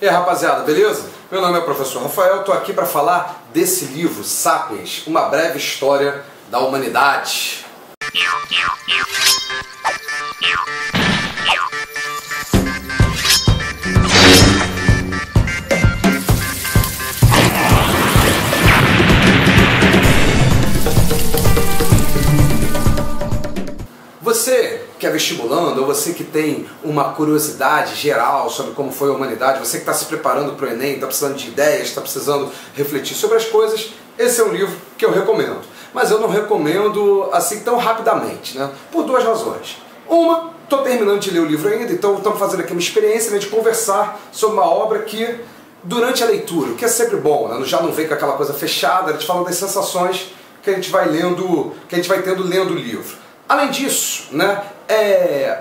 E aí, rapaziada, beleza? Meu nome é o professor Rafael, estou aqui para falar desse livro, Sapiens, uma breve história da humanidade. Você que é vestibulando, ou você que tem uma curiosidade geral sobre como foi a humanidade, você que está se preparando para o Enem, está precisando de ideias, está precisando refletir sobre as coisas, esse é um livro que eu recomendo. Mas eu não recomendo assim tão rapidamente, né? Por duas razões. Uma, estou terminando de ler o livro ainda, então estamos fazendo aqui uma experiência, né, de conversar sobre uma obra que, durante a leitura, o que é sempre bom, né? Já não vem com aquela coisa fechada, a gente fala das sensações que a gente vai lendo, que a gente vai tendo lendo o livro. Além disso, né,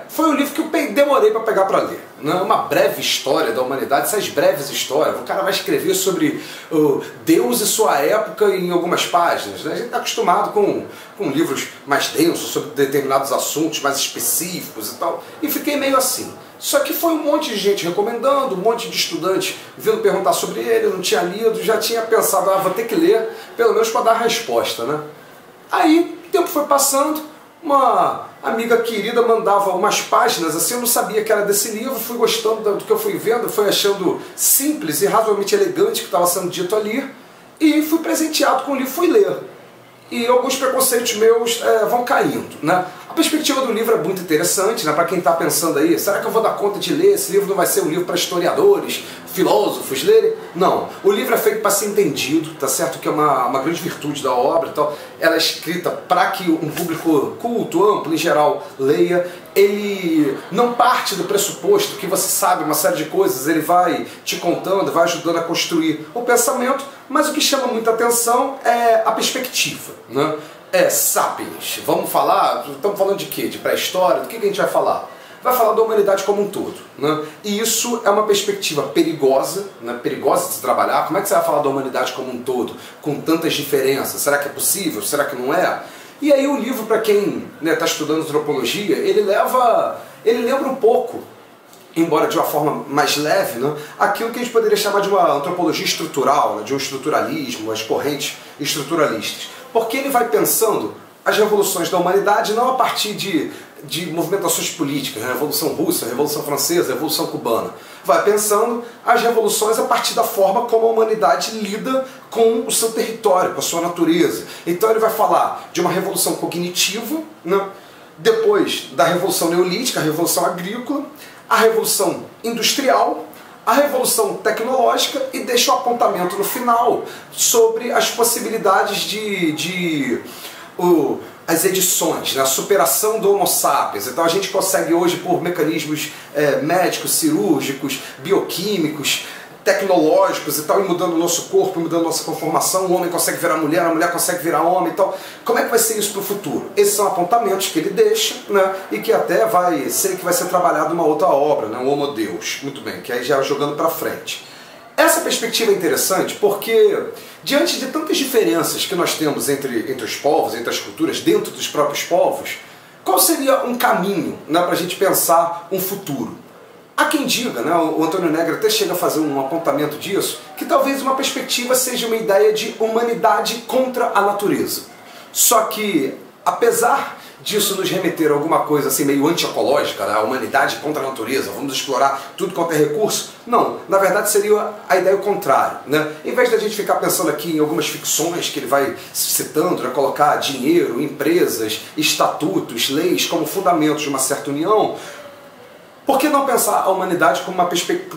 foi um livro que eu demorei para pegar para ler. Né? Uma breve história da humanidade, essas breves histórias, o cara vai escrever sobre Deus e sua época em algumas páginas. Né? A gente está acostumado com livros mais densos, sobre determinados assuntos mais específicos e tal, e fiquei meio assim. Só que foi um monte de gente recomendando, um monte de estudante vindo perguntar sobre ele, eu não tinha lido, já tinha pensado, vou ter que ler, pelo menos para dar a resposta. Né? Aí, o tempo foi passando, uma amiga querida mandava umas páginas, assim, eu não sabia que era desse livro, fui gostando do que eu fui vendo, fui achando simples e razoavelmente elegante o que estava sendo dito ali, e fui presenteado com o livro, fui ler. E alguns preconceitos meus vão caindo, né? A perspectiva do livro é muito interessante, né? Para quem está pensando aí, será que eu vou dar conta de ler? Esse livro não vai ser um livro para historiadores, filósofos lerem? Não, o livro é feito para ser entendido, tá certo? Que é uma grande virtude da obra e tal. Ela é escrita para que um público culto, amplo, em geral, leia. Ele não parte do pressuposto que você sabe uma série de coisas, ele vai te contando, vai ajudando a construir o pensamento, mas o que chama muita atenção é a perspectiva, né? Sapiens, vamos falar, estamos falando de quê? De pré-história? Do que a gente vai falar? Vai falar da humanidade como um todo, né? E isso é uma perspectiva perigosa, né? Perigosa de se trabalhar. Como é que você vai falar da humanidade como um todo, com tantas diferenças? Será que é possível? Será que não é? E aí o livro, para quem está estudando antropologia, ele lembra um pouco, embora de uma forma mais leve, né, aquilo que a gente poderia chamar de uma antropologia estrutural, né, de um estruturalismo, as correntes estruturalistas. Porque ele vai pensando as revoluções da humanidade não a partir de movimentações políticas, a Revolução Russa, a Revolução Francesa, a Revolução Cubana. Vai pensando as revoluções a partir da forma como a humanidade lida com o seu território, com a sua natureza. Então ele vai falar de uma revolução cognitiva, né? Depois da Revolução Neolítica, a Revolução Agrícola, a Revolução Industrial, a Revolução Tecnológica, e deixa o apontamento no final sobre as possibilidades as edições, né? A superação do Homo sapiens. Então a gente consegue hoje, por mecanismos médicos, cirúrgicos, bioquímicos, tecnológicos e tal, e mudando o nosso corpo, mudando a nossa conformação, o homem consegue virar mulher, a mulher consegue virar homem e tal. Como é que vai ser isso para o futuro? Esses são apontamentos que ele deixa, né? E que até vai ser trabalhado numa outra obra, né? O Homo Deus. Muito bem, que aí já jogando para frente. Essa perspectiva é interessante porque, diante de tantas diferenças que nós temos entre os povos, entre as culturas, dentro dos próprios povos, qual seria um caminho, né, para a gente pensar um futuro? Há quem diga, né, o Antônio Negri até chega a fazer um apontamento disso, que talvez uma perspectiva seja uma ideia de humanidade contra a natureza. Só que, apesar disso nos remeter a alguma coisa assim meio antiecológica, né? A humanidade contra a natureza, vamos explorar tudo quanto é recurso. Não, na verdade seria a ideia contrária, né? Em vez da gente ficar pensando aqui em algumas ficções que ele vai citando, né? Colocar dinheiro, empresas, estatutos, leis como fundamentos de uma certa união, por que não pensar a humanidade como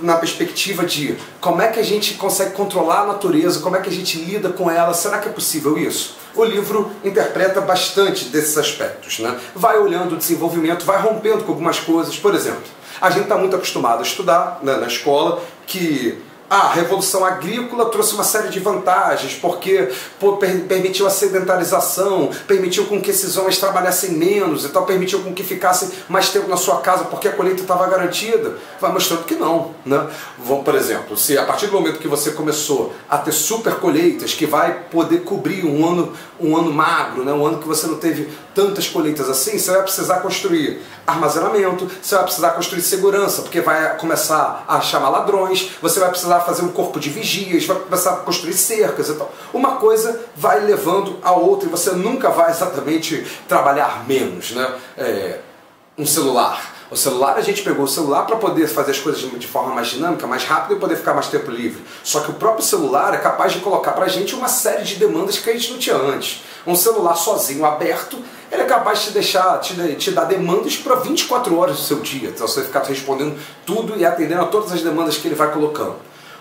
na perspectiva de como é que a gente consegue controlar a natureza, como é que a gente lida com ela, será que é possível isso? O livro interpreta bastante desses aspectos, né? Vai olhando o desenvolvimento, vai rompendo com algumas coisas. Por exemplo, a gente está muito acostumado a estudar, né, na escola que a Revolução Agrícola trouxe uma série de vantagens, porque permitiu a sedentarização, permitiu com que esses homens trabalhassem menos e tal, permitiu com que ficassem mais tempo na sua casa porque a colheita estava garantida. Vai mostrando que não, né? Por exemplo, se a partir do momento que você começou a ter super colheitas, que vai poder cobrir um ano magro, né? Um ano que você não teve tantas colheitas assim, você vai precisar construir armazenamento, você vai precisar construir segurança, porque vai começar a chamar ladrões, você vai precisar fazer um corpo de vigias, vai começar a construir cercas e tal. Uma coisa vai levando a outra e você nunca vai exatamente trabalhar menos, né? Um celular. O celular, a gente pegou o celular para poder fazer as coisas de forma mais dinâmica, mais rápida e poder ficar mais tempo livre. Só que o próprio celular é capaz de colocar para a gente uma série de demandas que a gente não tinha antes. Um celular sozinho, aberto, ele é capaz de te dar demandas para 24 horas do seu dia. Então você ficar respondendo tudo e atendendo a todas as demandas que ele vai colocando.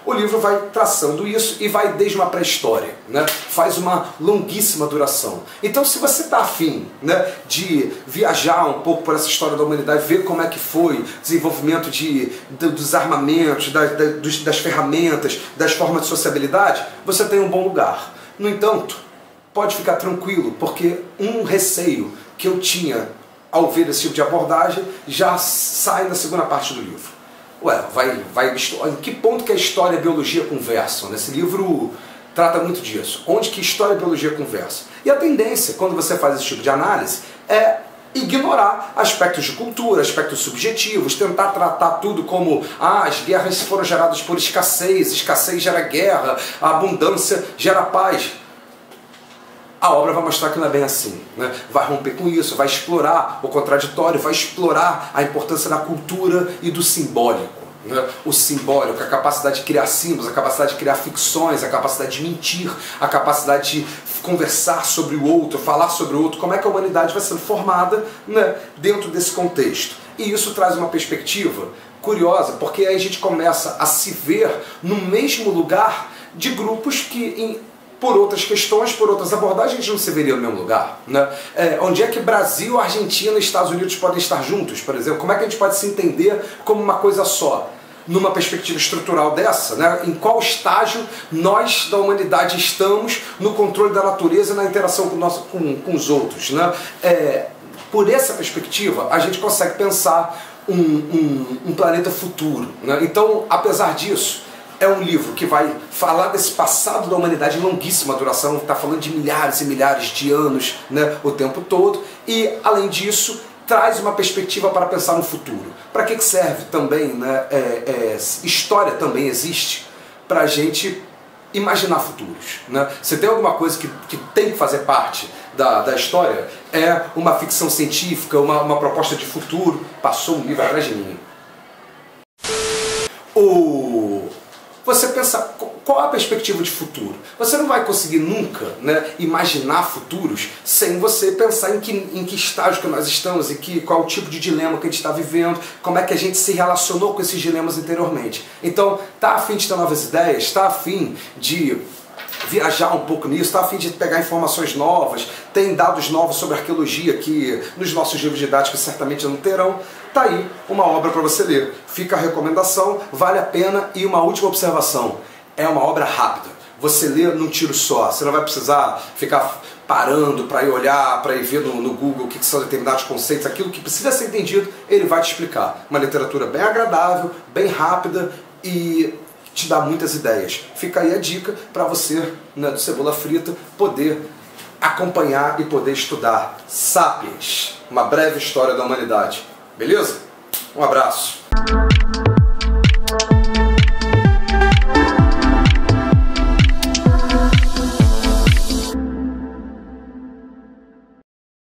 O livro vai traçando isso e vai desde uma pré-história, né? Faz uma longuíssima duração. Então, se você está afim, né, de viajar um pouco por essa história da humanidade, ver como é que foi o desenvolvimento dos armamentos, das ferramentas, das formas de sociabilidade, você tem um bom lugar. No entanto, pode ficar tranquilo, porque um receio que eu tinha ao ver esse tipo de abordagem já sai na segunda parte do livro. Ué, em que ponto que a história e a biologia conversam? Nesse livro trata muito disso. Onde que história e biologia conversam? E a tendência, quando você faz esse tipo de análise, é ignorar aspectos de cultura, aspectos subjetivos, tentar tratar tudo como as guerras foram geradas por escassez, escassez gera guerra, a abundância gera paz. A obra vai mostrar que não é bem assim, né? Vai romper com isso, vai explorar o contraditório, vai explorar a importância da cultura e do simbólico, né? O simbólico, a capacidade de criar símbolos, a capacidade de criar ficções, a capacidade de mentir, a capacidade de conversar sobre o outro, falar sobre o outro, como é que a humanidade vai sendo formada, né, dentro desse contexto. E isso traz uma perspectiva curiosa, porque aí a gente começa a se ver no mesmo lugar de grupos que por outras questões, por outras abordagens, a gente não se veria no mesmo lugar, né? Onde é que Brasil, Argentina e Estados Unidos podem estar juntos, por exemplo? Como é que a gente pode se entender como uma coisa só? Numa perspectiva estrutural dessa, né? Em qual estágio nós da humanidade estamos no controle da natureza e na interação com os outros, né? Por essa perspectiva, a gente consegue pensar um planeta futuro, né? Então, apesar disso, é um livro que vai falar desse passado da humanidade em longuíssima duração, está falando de milhares e milhares de anos, né, o tempo todo, e além disso traz uma perspectiva para pensar no futuro. Para que serve também, né, história também existe para a gente imaginar futuros, né? Se tem alguma coisa que tem que fazer parte da história, é uma ficção científica, uma proposta de futuro. Passou um livro atrás de mim. Você pensa, qual a perspectiva de futuro? Você não vai conseguir nunca, né, imaginar futuros sem você pensar em que estágio que nós estamos e qual o tipo de dilema que a gente está vivendo, como é que a gente se relacionou com esses dilemas anteriormente. Então, está a fim de ter novas ideias, está a fim de viajar um pouco nisso, está a fim de pegar informações novas, tem dados novos sobre arqueologia que nos nossos livros didáticos certamente não terão. Tá aí uma obra para você ler. Fica a recomendação, vale a pena. E uma última observação, é uma obra rápida. Você lê num tiro só, você não vai precisar ficar parando para ir olhar, para ir ver no Google o que são determinados conceitos, aquilo que precisa ser entendido, ele vai te explicar. Uma literatura bem agradável, bem rápida e te dá muitas ideias. Fica aí a dica para você, né, do Cebola Frita, poder acompanhar e poder estudar Sapiens, uma breve história da humanidade. Beleza? Um abraço.